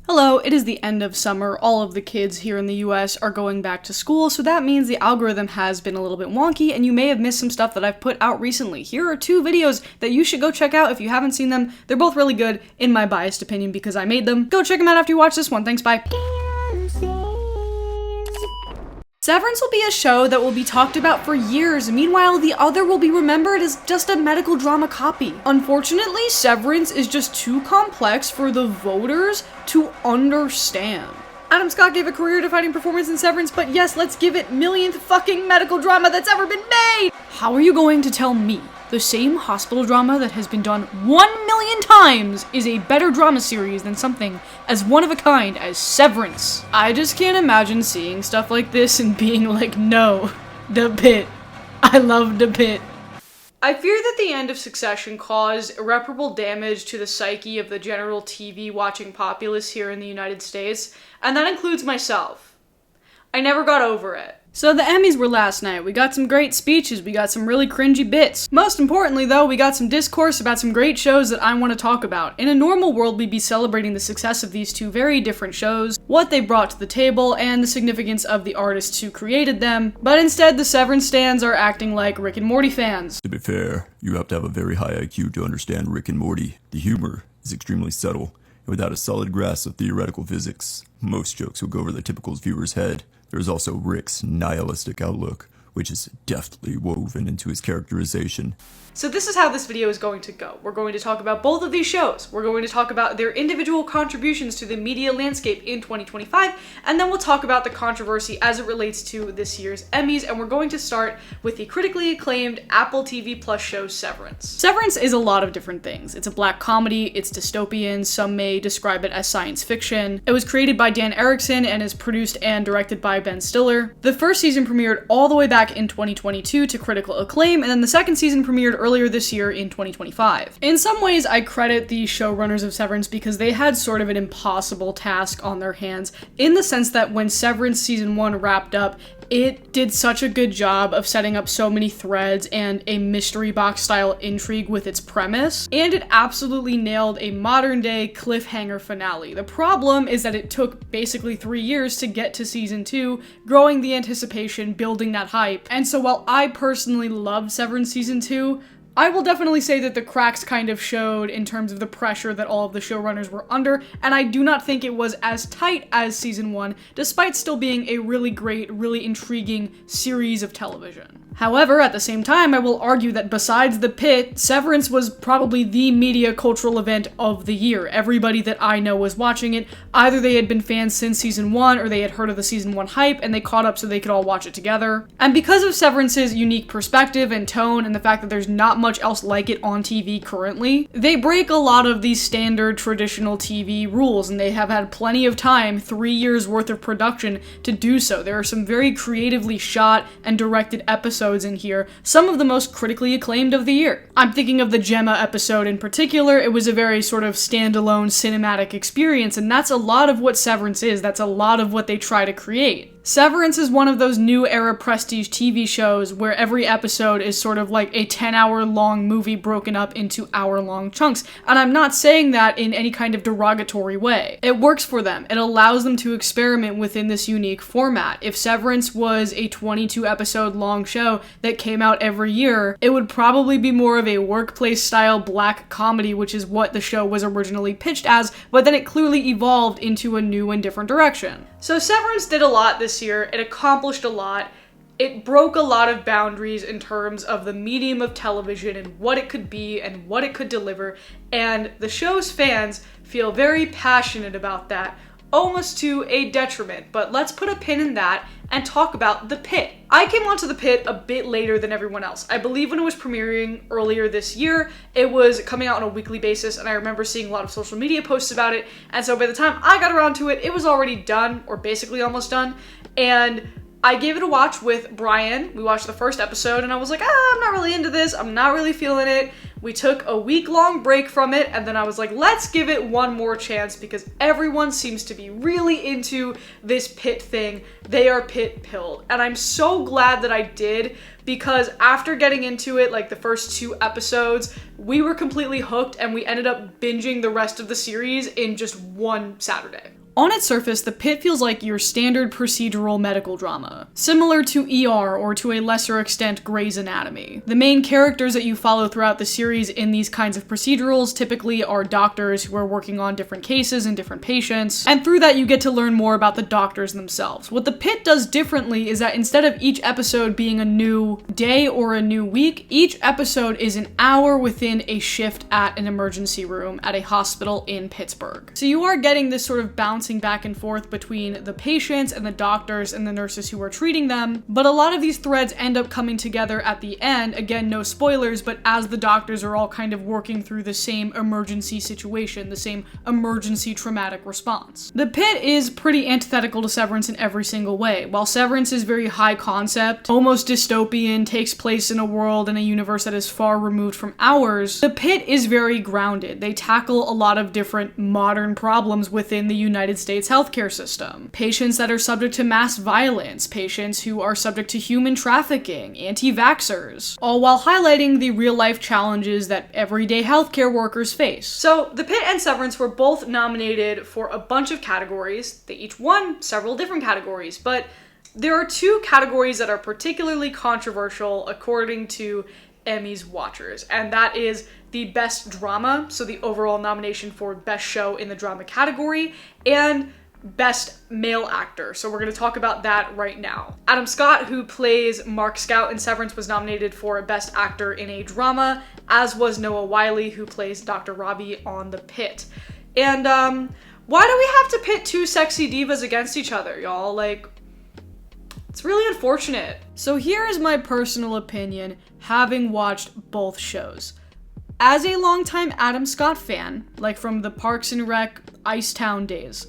Hello, it is the end of summer. All of the kids here in the US are going back to school, so that means the algorithm has been a little bit wonky, and you may have missed some stuff that I've put out recently. Here are two videos that you should go check out if you haven't seen them. They're both really good, in my biased opinion, because I made them. Go check them out after you watch this one. Thanks, bye. Severance will be a show that will be talked about for years, meanwhile the other will be remembered as just a medical drama copy. Unfortunately, Severance is just too complex for the voters to understand. Adam Scott gave a career-defining performance in Severance, but yes, let's give it millionth fucking medical drama that's ever been made! How are you going to tell me the same hospital drama that has been done 1,000,000 times is a better drama series than something as one-of-a-kind as Severance? I just can't imagine seeing stuff like this and being like, no, the Pitt. I love the Pitt. I fear that the end of Succession caused irreparable damage to the psyche of the general TV-watching populace here in the United States, and that includes myself. I never got over it. So the Emmys were last night. We got some great speeches, we got some really cringy bits. Most importantly though, we got some discourse about some great shows that I want to talk about. In a normal world, we'd be celebrating the success of these two very different shows, what they brought to the table, and the significance of the artists who created them, but instead the Severance stans are acting like Rick and Morty fans. To be fair, you have to have a very high IQ to understand Rick and Morty. The humor is extremely subtle, and without a solid grasp of theoretical physics, most jokes will go over the typical viewer's head. There is also Rick's nihilistic outlook, which is deftly woven into his characterization. So this is how this video is going to go. We're going to talk about both of these shows. We're going to talk about their individual contributions to the media landscape in 2025, and then we'll talk about the controversy as it relates to this year's Emmys, and we're going to start with the critically acclaimed Apple TV Plus show Severance. Severance is a lot of different things. It's a black comedy, it's dystopian, some may describe it as science fiction. It was created by Dan Erickson and is produced and directed by Ben Stiller. The first season premiered all the way back in 2022 to critical acclaim, and then the second season premiered earlier this year in 2025. In some ways, I credit the showrunners of Severance because they had sort of an impossible task on their hands, in the sense that when Severance season 1 wrapped up, it did such a good job of setting up so many threads and a mystery box style intrigue with its premise, and it absolutely nailed a modern day cliffhanger finale. The problem is that it took basically 3 years to get to season 2, growing the anticipation, building that hype, and so while I personally love Severance season 2, I will definitely say that the cracks kind of showed in terms of the pressure that all of the showrunners were under, and I do not think it was as tight as season 1, despite still being a really great, really intriguing series of television. However, at the same time, I will argue that besides The Pitt, Severance was probably the media cultural event of the year. Everybody that I know was watching it. Either they had been fans since season 1, or they had heard of the season 1 hype, and they caught up so they could all watch it together. And because of Severance's unique perspective and tone, and the fact that there's not much else like it on TV currently, they break a lot of these standard traditional TV rules, and they have had plenty of time, 3 years worth of production, to do so. There are some very creatively shot and directed episodes in here, some of the most critically acclaimed of the year. I'm thinking of the Gemma episode in particular. It was a very sort of standalone cinematic experience, and that's a lot of what Severance is. That's a lot of what they try to create. Severance is one of those new era prestige TV shows where every episode is sort of like a 10-hour long movie broken up into hour-long chunks, and I'm not saying that in any kind of derogatory way. It works for them. It allows them to experiment within this unique format. If Severance was a 22-episode long show that came out every year, it would probably be more of a workplace-style black comedy, which is what the show was originally pitched as, but then it clearly evolved into a new and different direction. So Severance did a lot this year. It accomplished a lot. It broke a lot of boundaries in terms of the medium of television and what it could be and what it could deliver, and the show's fans feel very passionate about that, almost to a detriment. But let's put a pin in that and talk about The Pitt. I came onto The Pitt a bit later than everyone else. I believe when it was premiering earlier this year, it was coming out on a weekly basis, and I remember seeing a lot of social media posts about it, and so by the time I got around to it, it was already done, or basically almost done, and I gave it a watch with Brian. We watched the first episode, and I was like, I'm not really into this, I'm not really feeling it. We took a week-long break from it, and then I was like, let's give it one more chance because everyone seems to be really into this Pitt thing. They are Pitt-pilled. And I'm so glad that I did, because after getting into it, like the first 2 episodes, we were completely hooked and we ended up binging the rest of the series in just one Saturday. On its surface, The Pitt feels like your standard procedural medical drama, similar to ER or to a lesser extent Grey's Anatomy. The main characters that you follow throughout the series in these kinds of procedurals typically are doctors who are working on different cases and different patients, and through that you get to learn more about the doctors themselves. What The Pitt does differently is that instead of each episode being a new day or a new week, each episode is an hour within a shift at an emergency room at a hospital in Pittsburgh. So you are getting this sort of bouncing back and forth between the patients and the doctors and the nurses who are treating them, but a lot of these threads end up coming together at the end. Again, no spoilers, but as the doctors are all kind of working through the same emergency situation, the same emergency traumatic response. The Pitt is pretty antithetical to Severance in every single way. While Severance is very high concept, almost dystopian, takes place in a world and a universe that is far removed from ours, The Pitt is very grounded. They tackle a lot of different modern problems within the United States healthcare system. Patients that are subject to mass violence, patients who are subject to human trafficking, anti-vaxxers, all while highlighting the real-life challenges that everyday healthcare workers face. So, The Pitt and Severance were both nominated for a bunch of categories. They each won several different categories, but there are 2 categories that are particularly controversial according to Emmys watchers, and that is the best drama, so the overall nomination for best show in the drama category, and best male actor. So we're going to talk about that right now. Adam Scott, who plays Mark Scout in Severance, was nominated for best actor in a drama, as was Noah Wyle, who plays Dr. Robbie on The Pitt. And why do we have to pit 2 sexy divas against each other, y'all? Like, it's really unfortunate. So here is my personal opinion, having watched both shows. As a longtime Adam Scott fan, like from the Parks and Rec Icetown days,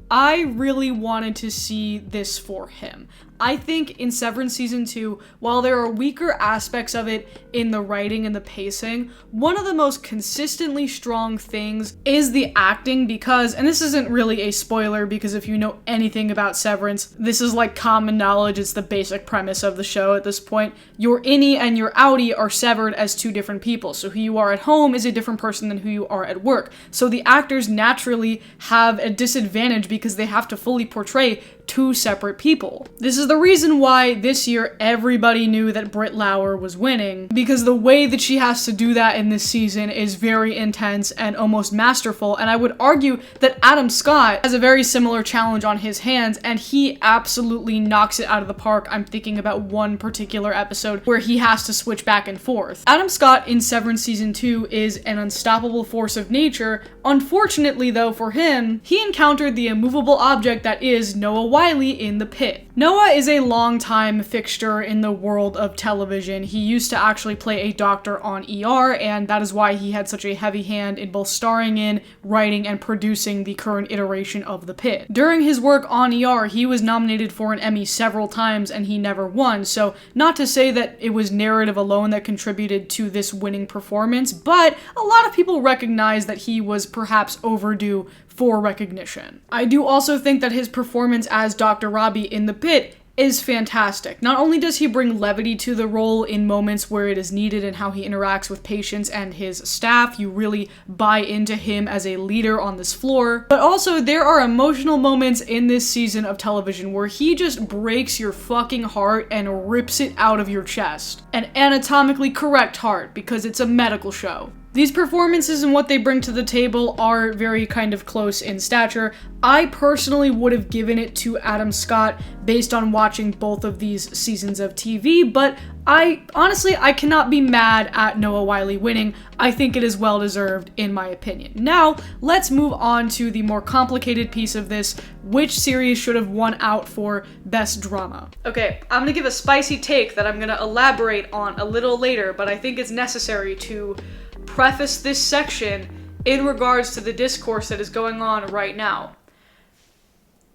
I really wanted to see this for him. I think in Severance Season 2, while there are weaker aspects of it in the writing and the pacing, one of the most consistently strong things is the acting because, and this isn't really a spoiler because if you know anything about Severance, this is like common knowledge, it's the basic premise of the show at this point. Your innie and your outie are severed as 2 different people, so who you are at home is a different person than who you are at work. So the actors naturally have a disadvantage because they have to fully portray 2 separate people. This is the reason why this year everybody knew that Britt Lauer was winning, because the way that she has to do that in this season is very intense and almost masterful, and I would argue that Adam Scott has a very similar challenge on his hands, and he absolutely knocks it out of the park. I'm thinking about one particular episode where he has to switch back and forth. Adam Scott in Severance Season 2 is an unstoppable force of nature. Unfortunately though for him, he encountered the immovable object that is Noah Wyle in The Pitt. Noah is a longtime fixture in the world of television. He used to actually play a doctor on ER, and that is why he had such a heavy hand in both starring in, writing, and producing the current iteration of The Pitt. During his work on ER, he was nominated for an Emmy several times and he never won, so not to say that it was narrative alone that contributed to this winning performance, but a lot of people recognize that he was perhaps overdue for recognition. I do also think that his performance as Dr. Robbie in The Pitt is fantastic. Not only does he bring levity to the role in moments where it is needed and how he interacts with patients and his staff, you really buy into him as a leader on this floor, but also there are emotional moments in this season of television where he just breaks your fucking heart and rips it out of your chest. An anatomically correct heart, because it's a medical show. These performances and what they bring to the table are very kind of close in stature. I personally would have given it to Adam Scott based on watching both of these seasons of TV, but I cannot be mad at Noah Wyle winning. I think it is well deserved in my opinion. Now, let's move on to the more complicated piece of this. Which series should have won out for best drama? Okay, I'm gonna give a spicy take that I'm gonna elaborate on a little later, but I think it's necessary to preface this section in regards to the discourse that is going on right now.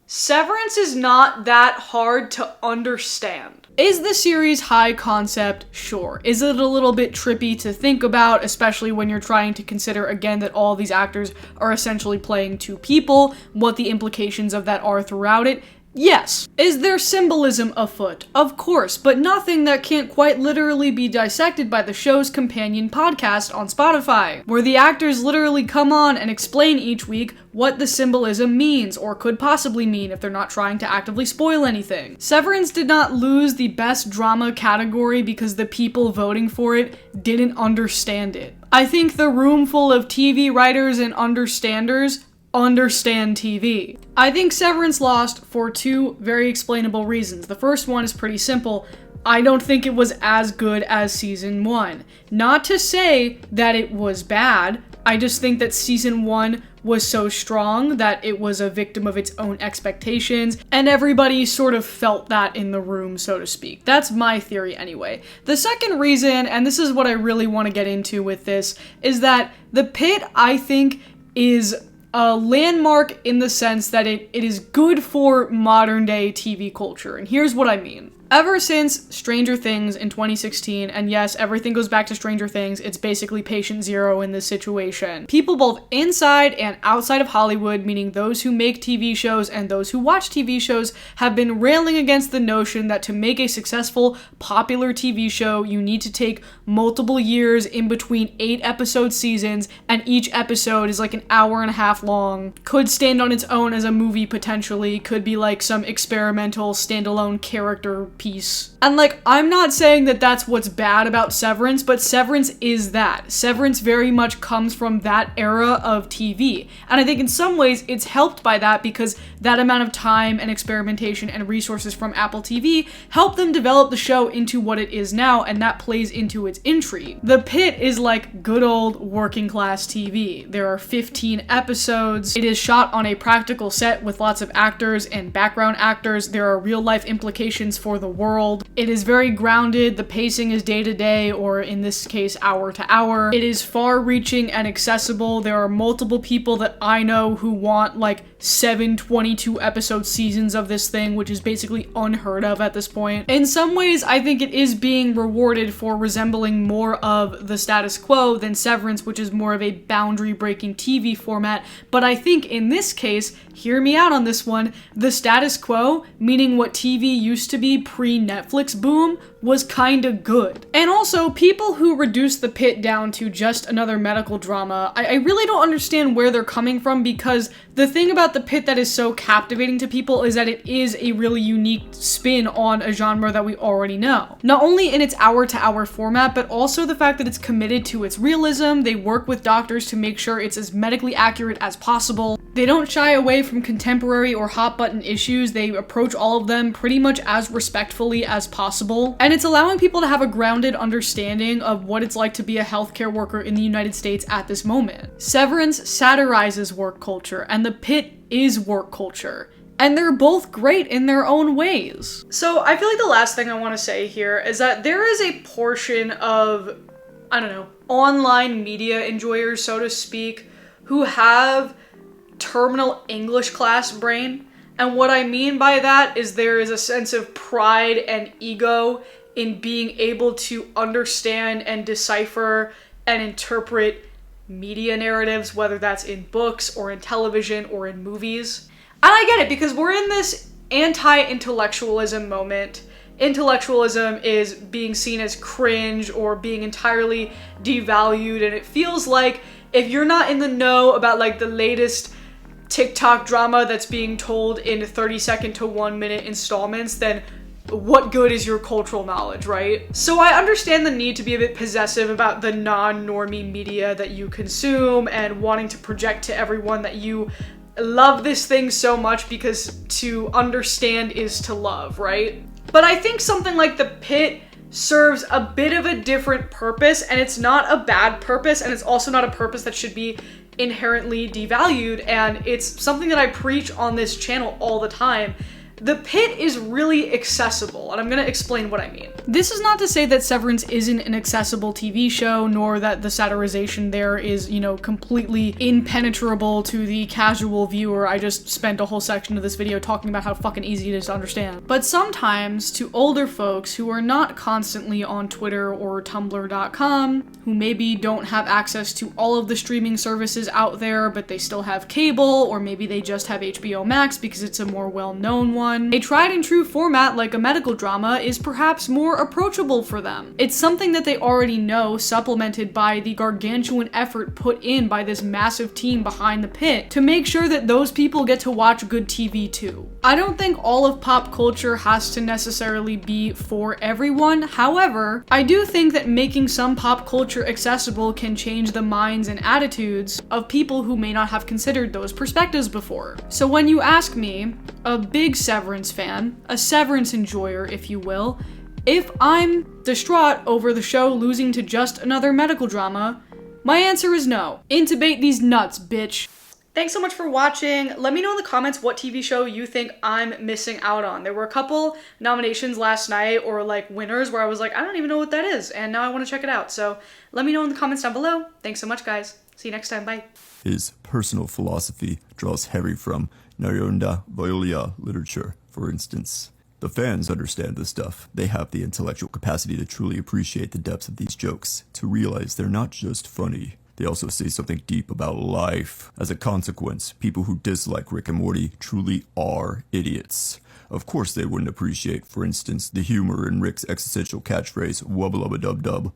Severance is not that hard to understand. Is the series high concept? Sure. Is it a little bit trippy to think about, especially when you're trying to consider, again, that all these actors are essentially playing two people, what the implications of that are throughout it? Yes. Is there symbolism afoot? Of course, but nothing that can't quite literally be dissected by the show's companion podcast on Spotify, where the actors literally come on and explain each week what the symbolism means, or could possibly mean if they're not trying to actively spoil anything. Severance did not lose the best drama category because the people voting for it didn't understand it. I think the room full of TV writers and understanders understand TV. I think Severance lost for two very explainable reasons. The first one is pretty simple. I don't think it was as good as season 1. Not to say that it was bad, I just think that season 1 was so strong that it was a victim of its own expectations, and everybody sort of felt that in the room, so to speak. That's my theory anyway. The second reason, and this is what I really want to get into with this, is that The Pitt, I think, is a landmark in the sense that it is good for modern day TV culture. And here's what I mean. Ever since Stranger Things in 2016, and yes, everything goes back to Stranger Things, it's basically patient zero in this situation. People both inside and outside of Hollywood, meaning those who make TV shows and those who watch TV shows, have been railing against the notion that to make a successful, popular TV show, you need to take multiple years in between 8-episode seasons, and each episode is like an hour and a half long. Could stand on its own as a movie potentially, could be like some experimental standalone character piece. And like, I'm not saying that that's what's bad about Severance, but Severance is that. Severance very much comes from that era of TV. And I think in some ways it's helped by that because that amount of time and experimentation and resources from Apple TV helped them develop the show into what it is now, and that plays into its intrigue. The Pitt is like good old working class TV. There are 15 episodes. It is shot on a practical set with lots of actors and background actors. There are real life implications for the world. It is very grounded. The pacing is day to day, or in this case, hour to hour. It is far reaching and accessible. There are multiple people that I know who want like 7 22 episode seasons of this thing, which is basically unheard of at this point. In some ways, I think it is being rewarded for resembling more of the status quo than Severance, which is more of a boundary breaking TV format. But I think in this case, hear me out on this one, the status quo, meaning what TV used to be pre-Netflix boom, was kinda good. And also, people who reduce The Pitt down to just another medical drama, I really don't understand where they're coming from, because the thing about The Pitt that is so captivating to people is that it is a really unique spin on a genre that we already know. Not only in its hour-to-hour format, but also the fact that it's committed to its realism. They work with doctors to make sure it's as medically accurate as possible. They don't shy away from contemporary or hot-button issues. They approach all of them pretty much as respectfully as possible. And it's allowing people to have a grounded understanding of what it's like to be a healthcare worker in the United States at this moment. Severance satirizes work culture, and The Pitt is work culture. And they're both great in their own ways. So I feel like the last thing I want to say here is that there is a portion of, I don't know, online media enjoyers, so to speak, who have terminal English class brain. And what I mean by that is there is a sense of pride and ego in being able to understand and decipher and interpret media narratives, whether that's in books or in television or in movies. And I get it, because we're in this anti-intellectualism moment. Intellectualism is being seen as cringe or being entirely devalued, and it feels like if you're not in the know about like the latest TikTok drama that's being told in 30-second to 1-minute installments, then what good is your cultural knowledge, right? So I understand the need to be a bit possessive about the non-normie media that you consume and wanting to project to everyone that you love this thing so much, because to understand is to love, right? But I think something like The Pitt serves a bit of a different purpose, and it's not a bad purpose, and it's also not a purpose that should be inherently devalued, and it's something that I preach on this channel all the time. The Pitt is really accessible, and I'm gonna explain what I mean. This is not to say that Severance isn't an accessible TV show, nor that the satirization there is, completely impenetrable to the casual viewer. I just spent a whole section of this video talking about how fucking easy it is to understand. But sometimes, to older folks who are not constantly on Twitter or Tumblr.com, who maybe don't have access to all of the streaming services out there, but they still have cable, or maybe they just have HBO Max because it's a more well-known one, a tried and true format like a medical drama is perhaps more approachable for them. It's something that they already know, supplemented by the gargantuan effort put in by this massive team behind the Pitt to make sure that those people get to watch good TV too. I don't think all of pop culture has to necessarily be for everyone. However, I do think that making some pop culture accessible can change the minds and attitudes of people who may not have considered those perspectives before. So when you ask me, a big Severance fan, a Severance enjoyer if you will, if I'm distraught over the show losing to just another medical drama, my answer is no. Intubate these nuts, bitch. Thanks so much for watching. Let me know in the comments what TV show you think I'm missing out on. There were a couple nominations last night, or winners, where I was like, I don't even know what that is, and now I want to check it out. So let me know in the comments down below. Thanks so much, guys. See you next time. Bye. His personal philosophy draws heavy from Narionda Voyolia literature, for instance. The fans understand this stuff. They have the intellectual capacity to truly appreciate the depths of these jokes, to realize they're not just funny. They also say something deep about life. As a consequence, people who dislike Rick and Morty truly are idiots. Of course they wouldn't appreciate, for instance, the humor in Rick's existential catchphrase, wubba lubba dub dub.